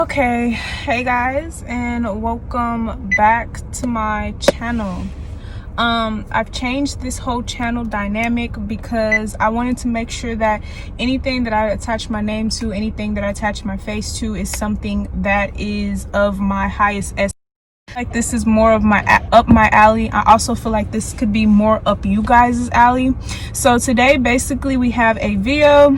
Okay, hey guys, and welcome back to my channel. I've changed this whole channel dynamic because I wanted to make sure that anything that I attach my name to, anything that I attach my face to, is something that is of my highest essence. Like, this is more of my up my alley. I also feel like this could be more up you guys' alley. So today basically we have a video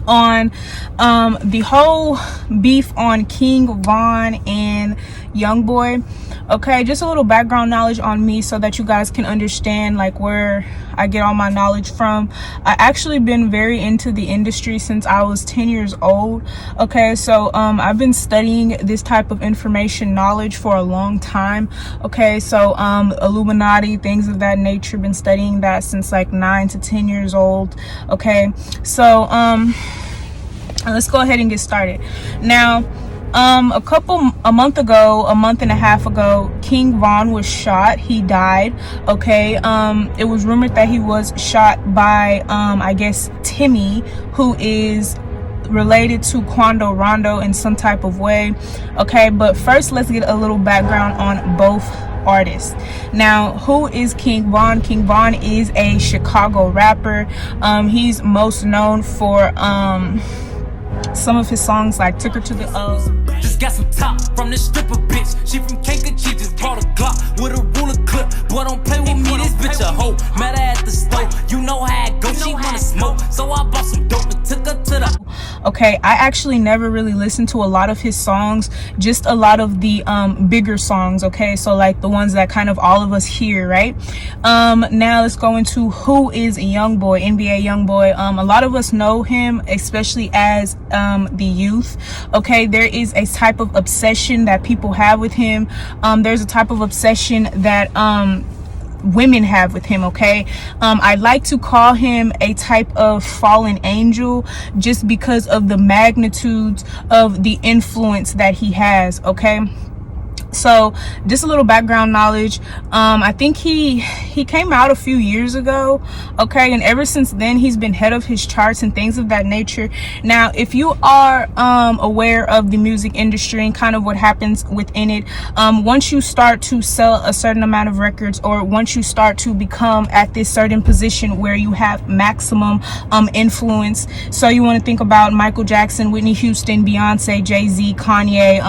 on the whole beef on King Von and Youngboy. Okay, just a little background knowledge on me so that you guys can understand like where I get all my knowledge from. I actually been very into the industry since I was 10 years old. Okay, so I've been studying this type of information knowledge for a long time. Okay, so Illuminati, things of that nature, been studying that since like 9 to 10 years old. Okay, so let's go ahead and get started. Now, a month and a half ago, King Von was shot. He died. Okay, it was rumored that he was shot by I guess Timmy, who is related to Quando Rondo in some type of way. Okay, but first let's get a little background on both artists. Now, who is King Von? King Von is a Chicago rapper. He's most known for some of his songs like Took Her to the O. Just got some top from this stripper bitch. She from Kankakee, just brought a Glock with a ruler clip. Boy, don't play with me, this bitch a hoe. Met her at the store, you know how it goes. She wanna smoke, so I bought some dope and took her to the. Okay, I actually never really listened to a lot of his songs, just a lot of the bigger songs. Okay, so like the ones that kind of all of us hear, right? Now let's go into who is Youngboy, NBA Youngboy. A lot of us know him, especially as the youth. Okay, there is a type of obsession that people have with him. There's a type of obsession that women have with him. Okay, I like to call him a type of fallen angel just because of the magnitudes of the influence that he has. Okay, so just a little background knowledge. I think he came out a few years ago. Okay, and ever since then he's been head of his charts and things of that nature. Now, if you are aware of the music industry and kind of what happens within it, once you start to sell a certain amount of records, or once you start to become at this certain position where you have maximum influence, so you want to think about Michael Jackson, Whitney Houston, Beyonce, Jay-Z, Kanye,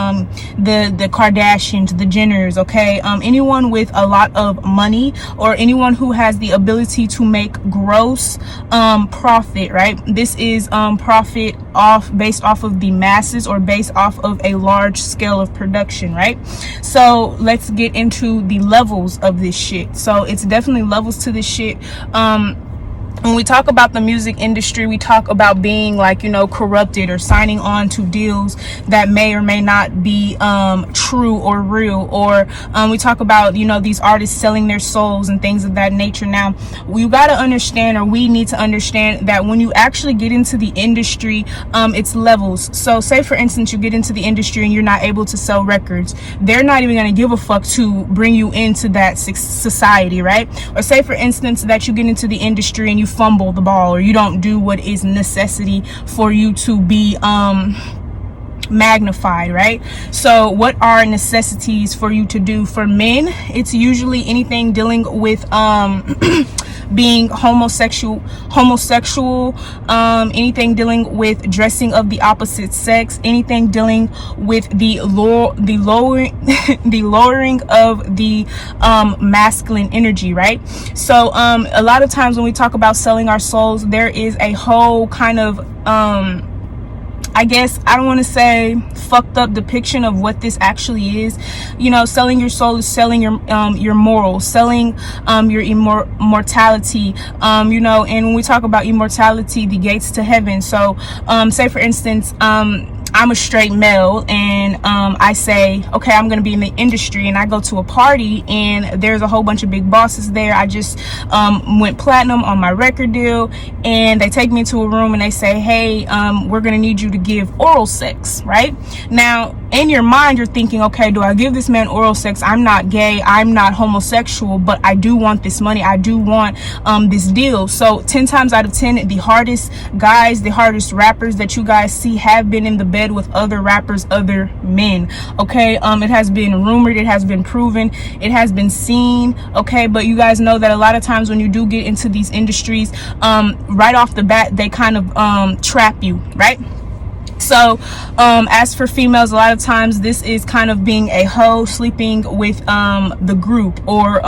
the Kardashians, the Jenners. Okay, anyone with a lot of money, or anyone who has the ability to make gross profit, right? This is profit based off of the masses, or based off of a large scale of production, right? So let's get into the levels of this shit. So it's definitely levels to this shit. When we talk about the music industry, we talk about being like, you know, corrupted, or signing on to deals that may or may not be true or real, or we talk about, you know, these artists selling their souls and things of that nature. Now, you got to understand, or we need to understand, that when you actually get into the industry, it's levels. So say for instance, you get into the industry and you're not able to sell records, they're not even going to give a fuck to bring you into that society, right? Or say for instance that you get into the industry and you fumble the ball, or you don't do what is necessity for you to be magnified, right? So what are necessities for you to do? For men, it's usually anything dealing with being homosexual, anything dealing with dressing of the opposite sex, anything dealing with the lowering the lowering of the masculine energy, right? So a lot of times when we talk about selling our souls, there is a whole kind of I guess, I don't want to say fucked up depiction of what this actually is. You know, selling your soul is selling your morals, selling your immortality. You know, and when we talk about immortality, the gates to heaven. So say for instance, I'm a straight male, and I say, okay, I'm gonna be in the industry, and I go to a party and there's a whole bunch of big bosses there. I just went platinum on my record deal, and they take me into a room and they say, hey, we're gonna need you to give oral sex, right? Now, in your mind you're thinking, okay, do I give this man oral sex? I'm not gay, I'm not homosexual, but I do want this money, I do want this deal. So 10 times out of 10, the hardest guys, the hardest rappers that you guys see have been in the bed with other rappers, other men. Okay, it has been rumored, it has been proven, it has been seen. Okay, but you guys know that a lot of times when you do get into these industries, right off the bat they kind of trap you, right? So as for females, a lot of times this is kind of being a hoe, sleeping with the group, or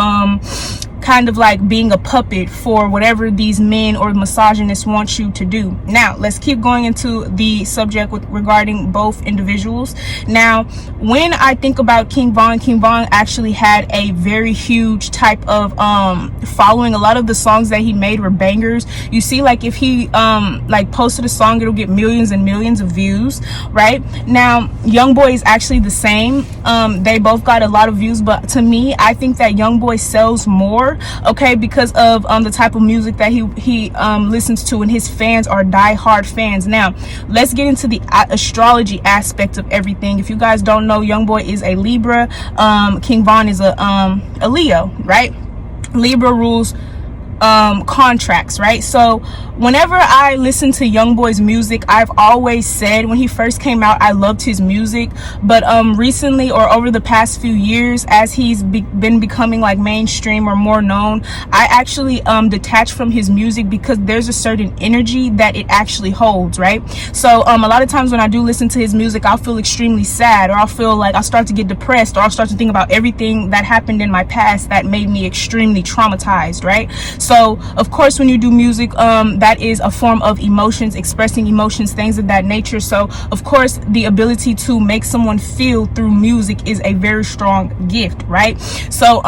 kind of like being a puppet for whatever these men or misogynists want you to do. Now let's keep going into the subject regarding both individuals. Now when I think about King Von actually had a very huge type of following. A lot of the songs that he made were bangers. You see, like if he like posted a song, it'll get millions and millions of views, right? Now Youngboy is actually the same. They both got a lot of views, but to me, I think that Youngboy sells more, okay, because of the type of music that he listens to, and his fans are die-hard fans. Now let's get into the astrology aspect of everything. If you guys don't know, Youngboy is a Libra, King Von is a Leo, right? Libra rules contracts, right? So whenever I listen to Youngboy's music, I've always said, when he first came out, I loved his music, but recently, or over the past few years, as he's been becoming like mainstream or more known, I actually detached from his music because there's a certain energy that it actually holds, right? So a lot of times when I do listen to his music, I'll feel extremely sad, or I'll feel like I'll start to get depressed, or I'll start to think about everything that happened in my past that made me extremely traumatized, right? So of course, when you do music, that is a form of emotions, expressing emotions, things of that nature. So of course, the ability to make someone feel through music is a very strong gift, right? So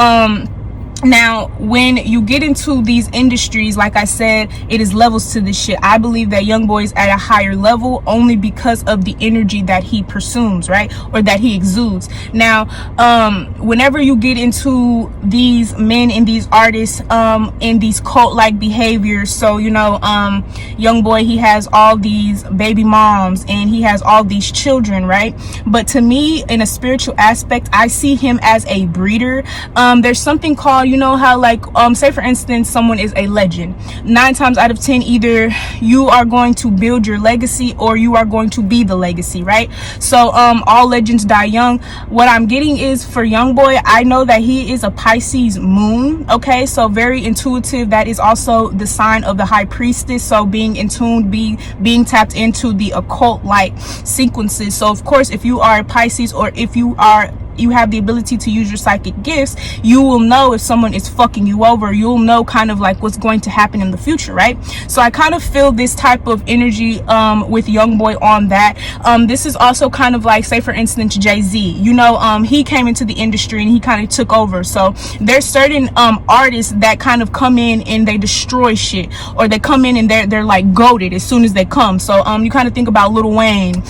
now when you get into these industries, like I said, it is levels to this shit. I believe that Youngboy is at a higher level only because of the energy that he pursues, right? Or that he exudes. Now whenever you get into these men and these artists in these cult-like behaviors, so you know, Youngboy, he has all these baby moms and he has all these children, right? But to me, in a spiritual aspect, I see him as a breeder. There's something called, you know how like say for instance someone is a legend, 9 times out of 10 either you are going to build your legacy or you are going to be the legacy, right? So all legends die young. What I'm getting is, for Youngboy, I know that he is a Pisces moon, okay? So very intuitive. That is also the sign of the high priestess, so being in tune, being tapped into the occult like sequences. So of course, if you are a Pisces, or if you have the ability to use your psychic gifts, you will know if someone is fucking you over. You'll know kind of like what's going to happen in the future, right? So I kind of feel this type of energy with Youngboy on that. This is also kind of like, say for instance, Jay-Z, you know, he came into the industry and he kind of took over. So there's certain artists that kind of come in and they destroy shit, or they come in and they're like goated as soon as they come. So you kind of think about Lil Wayne,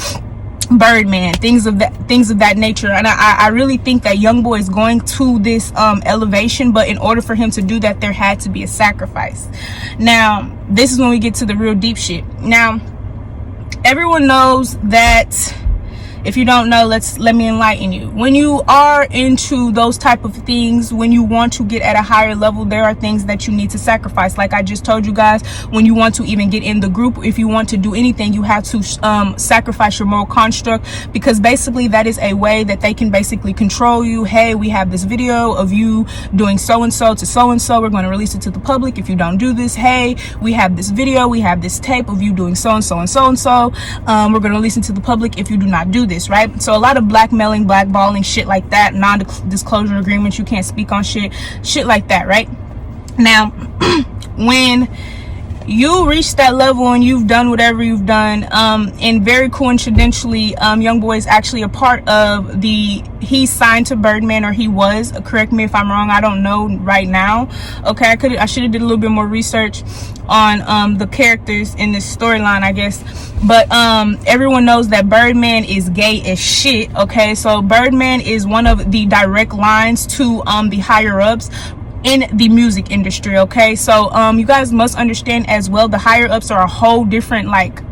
Birdman, things of that nature. And I really think that Youngboy is going to this elevation, but in order for him to do that, there had to be a sacrifice. Now this is when we get to the real deep shit. Now everyone knows that, if you don't know, let me enlighten you. When you are into those type of things, when you want to get at a higher level, there are things that you need to sacrifice. Like I just told you guys, when you want to even get in the group, if you want to do anything, you have to sacrifice your moral construct, because basically that is a way that they can basically control you. Hey, we have this video of you doing so-and-so to so-and-so. We're going to release it to the public if you don't do this. Hey, we have this video, we have this tape of you doing so-and-so and so-and-so. We're going to release it to the public if you do not do this. Right? So a lot of blackmailing, blackballing, shit like that, non-disclosure agreements, you can't speak on shit like that, right? Now when you reach that level and you've done whatever you've done, and very coincidentally, Youngboy is actually a part of he's signed to Birdman, or he was, correct me if I'm wrong, I don't know right now, okay? I should have did a little bit more research on the characters in this storyline, I guess. But everyone knows that Birdman is gay as shit, okay? So Birdman is one of the direct lines to the higher ups in the music industry, okay? So you guys must understand as well, the higher ups are a whole different like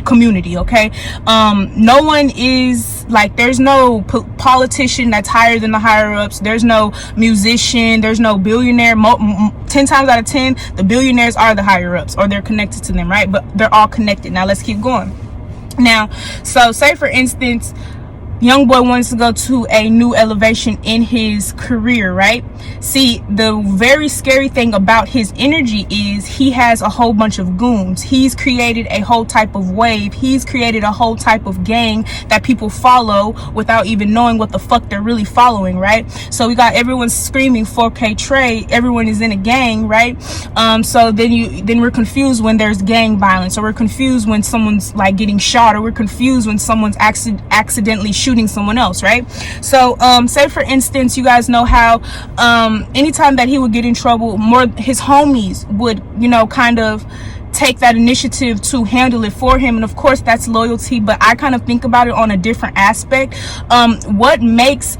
community, okay? No one is like there's no politician that's higher than the higher ups. There's no musician, there's no billionaire. 10 times out of 10 the billionaires are the higher ups, or they're connected to them, right? But they're all connected. Now let's keep going. Now, so say for instance, Youngboy wants to go to a new elevation in his career, right? See, the very scary thing about his energy is he has a whole bunch of goons. He's created a whole type of wave. He's created a whole type of gang that people follow without even knowing what the fuck they're really following, right? So we got everyone screaming 4K Trey. Everyone is in a gang, right? So then we're confused when there's gang violence, or we're confused when someone's like getting shot, or we're confused when someone's accidentally shooting someone else, right? So say for instance, you guys know how anytime that he would get in trouble, more his homies would, you know, kind of take that initiative to handle it for him. And of course that's loyalty, but I kind of think about it on a different aspect. What makes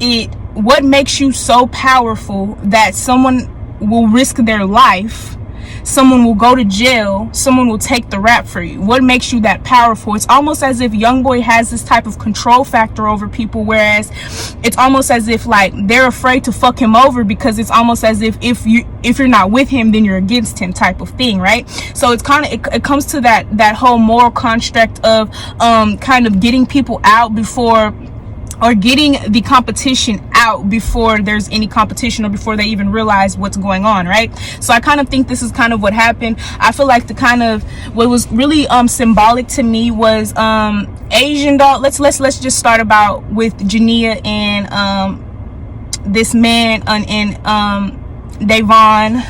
you so powerful that someone will risk their life, someone will go to jail, someone will take the rap for you? What makes you that powerful? It's almost as if Youngboy has this type of control factor over people, whereas it's almost as if like they're afraid to fuck him over, because it's almost as if you're not with him, then you're against him type of thing, right? So it's kind of it comes to that whole moral construct of kind of getting people out before, or getting the competition out before there's any competition, or before they even realize what's going on, right? So I kind of think this is kind of what happened. I feel like what was really symbolic to me was Asian doll. Let's just start about with Jania and this man and Davon.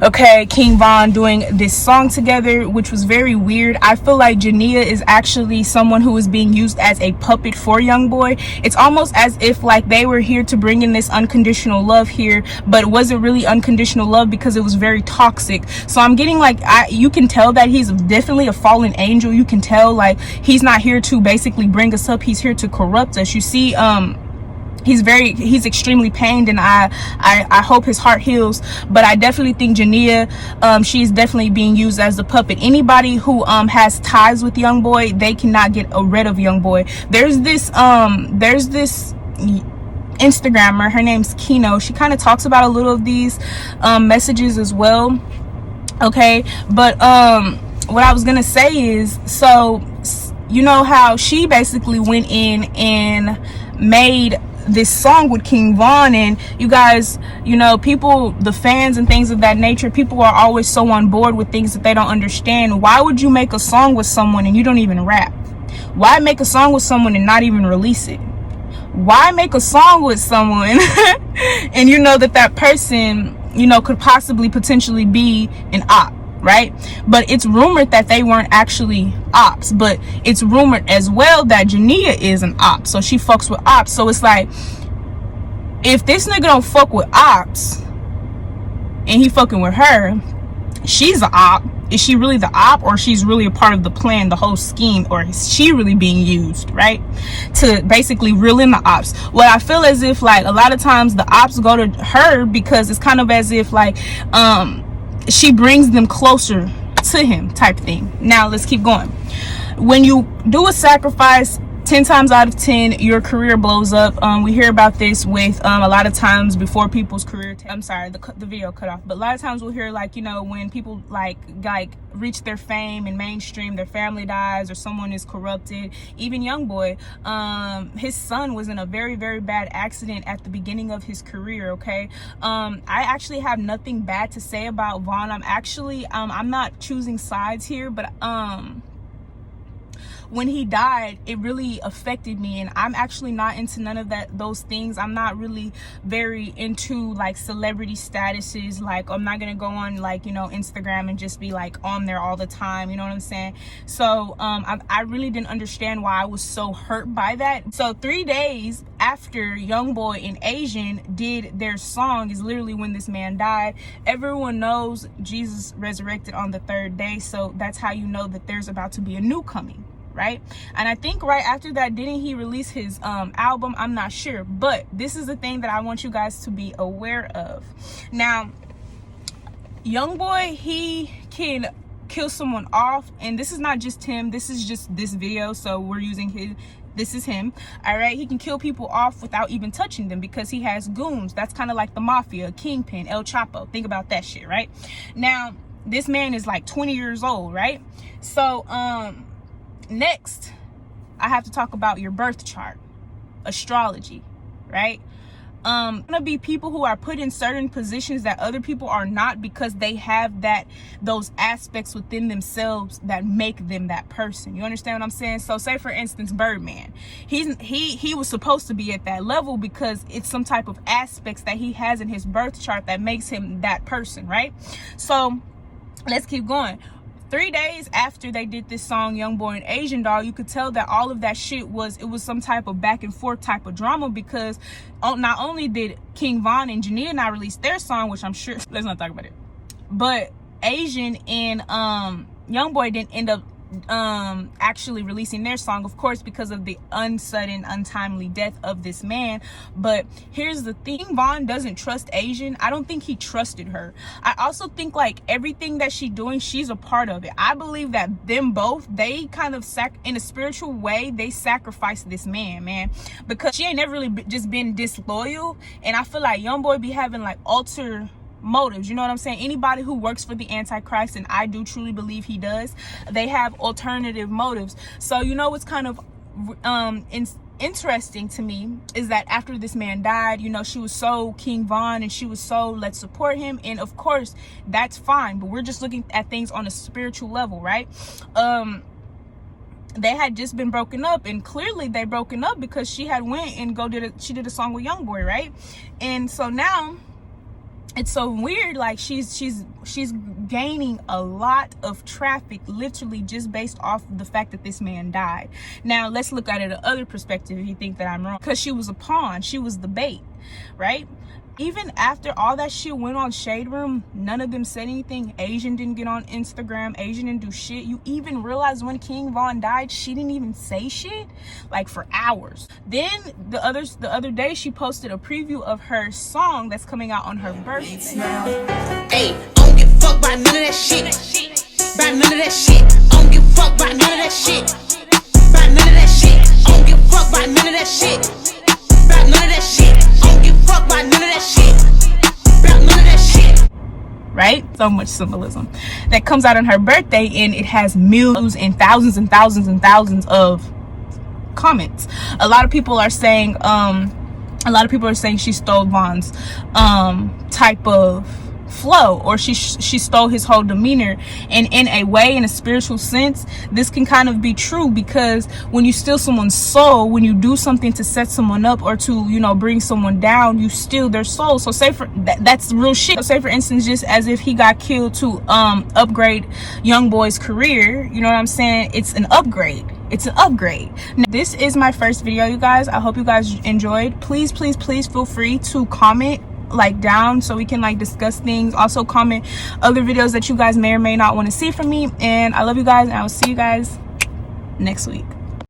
Okay, King Von doing this song together, which was very weird. I feel like Jania is actually someone who is being used as a puppet for Youngboy. It's almost as if like they were here to bring in this unconditional love here, but it wasn't really unconditional love because it was very toxic. So I'm getting like, you can tell that he's definitely a fallen angel. You can tell like he's not here to basically bring us up. He's here to corrupt us. You see, he's extremely pained, and I hope his heart heals. But I definitely think Jania, she's definitely being used as a puppet. Anybody who has ties with Youngboy, they cannot get rid of Youngboy. There's this Instagrammer, her name's Kino. She kind of talks about a little of these messages as well. Okay, but what I was gonna say is, so you know how she basically went in and made this song with King Von, and you guys, you know, people, the fans and things of that nature, people are always so on board with things that they don't understand. Why would you make a song with someone and you don't even rap? Why make a song with someone and not even release it? Why make a song with someone and you know that person, you know, could potentially be an op, right? But it's rumored that they weren't actually ops, but it's rumored as well that Jania is an op, so she fucks with ops. So it's like, if this nigga don't fuck with ops and he fucking with her, she's an op. Is she really the op, or she's really a part of the plan, the whole scheme, or is she really being used, right, to basically reel in the ops? Well, I feel as if like a lot of times the ops go to her because it's kind of as if like she brings them closer to him type thing. Now let's keep going. When you do a sacrifice, 10 times out of 10 your career blows up. We hear about this with a lot of times before people's career I'm sorry, the video cut off, but a lot of times we'll hear like, you know, when people like reach their fame and mainstream, their family dies or someone is corrupted. Even Youngboy, his son was in a very, very bad accident at the beginning of his career. Okay, I actually have nothing bad to say about Von. I'm not choosing sides here, but when he died, it really affected me, and I'm actually not into none of those things. I'm not really very into like celebrity statuses. Like, I'm not gonna go on like, you know, Instagram and just be like on there all the time, you know what I'm saying? So I really didn't understand why I was so hurt by that. So 3 days after Youngboy and Asian did their song is literally when this man died. Everyone knows Jesus resurrected on the 3rd day, so that's how you know that there's about to be a new coming, right? And I think right after that, didn't he release his album? I'm not sure, but this is the thing that I want you guys to be aware of. Now, Youngboy, he can kill someone off, and this is not just him, this is just this video, so we're using his, this is him, all right? He can kill people off without even touching them because he has goons. That's kind of like the mafia, Kingpin, El Chapo. Think about that shit, right? Now, this man is like 20 years old, right? So, next, I have to talk about your birth chart, astrology, right? Gonna be people who are put in certain positions that other people are not because they have those aspects within themselves that make them that person. You understand what I'm saying? So say for instance, Birdman, he was supposed to be at that level because it's some type of aspects that he has in his birth chart that makes him that person, right? So let's keep going. 3 days after they did this song Youngboy and Asian Doll, you could tell that all of that shit was some type of back and forth type of drama, because not only did King Von and Jania not release their song, which I'm sure, let's not talk about it, but Asian and Youngboy didn't end up actually releasing their song, of course, because of the untimely death of this man. But here's the thing, Von doesn't trust Asian. I don't think he trusted her. I also think like everything that she's doing, she's a part of it. I believe that them both, they kind of in a spiritual way, they sacrificed this man, because she ain't never really just been disloyal, and I feel like Youngboy be having like alter motives. You know what I'm saying? Anybody who works for the Antichrist, and I do truly believe he does, they have alternative motives. So you know what's kind of interesting to me is that after this man died, you know, she was so King Von, and she was so, let's support him, and of course that's fine, but we're just looking at things on a spiritual level, right? They had just been broken up, and clearly they broken up because she had went and she did a song with Youngboy, right? And so now it's so weird, like she's gaining a lot of traffic literally just based off the fact that this man died. Now let's look at it the other perspective if you think that I'm wrong, because she was a pawn, she was the bait, right? Even after all that shit went on Shade Room, none of them said anything. Asian didn't get on Instagram, Asian didn't do shit. You even realize when King Von died, she didn't even say shit, like for hours. Then the other day she posted a preview of her song that's coming out on her birthday. Hey, I don't give a fuck by none of that shit. By none of that shit. I don't give a fuck by none of that shit. By none of that shit. I don't give a fuck by none of that shit. By none of that shit. I don't give a fuck by none of that shit. By none of that shit. Right? So much symbolism that comes out on her birthday, and it has millions and thousands and thousands and thousands of comments. A lot of people are saying she stole Von's type of flow, or she stole his whole demeanor. And in a way, in a spiritual sense, this can kind of be true, because when you steal someone's soul, when you do something to set someone up or to, you know, bring someone down, you steal their soul. So say for that's real shit. So say for instance, just as if he got killed to upgrade Youngboy's career, you know what I'm saying? It's an upgrade. It's an upgrade. Now, this is my first video, you guys. I hope you guys enjoyed. Please feel free to comment like down so we can like discuss things. Also comment other videos that you guys may or may not want to see from me, and I love you guys, and I will see you guys next week.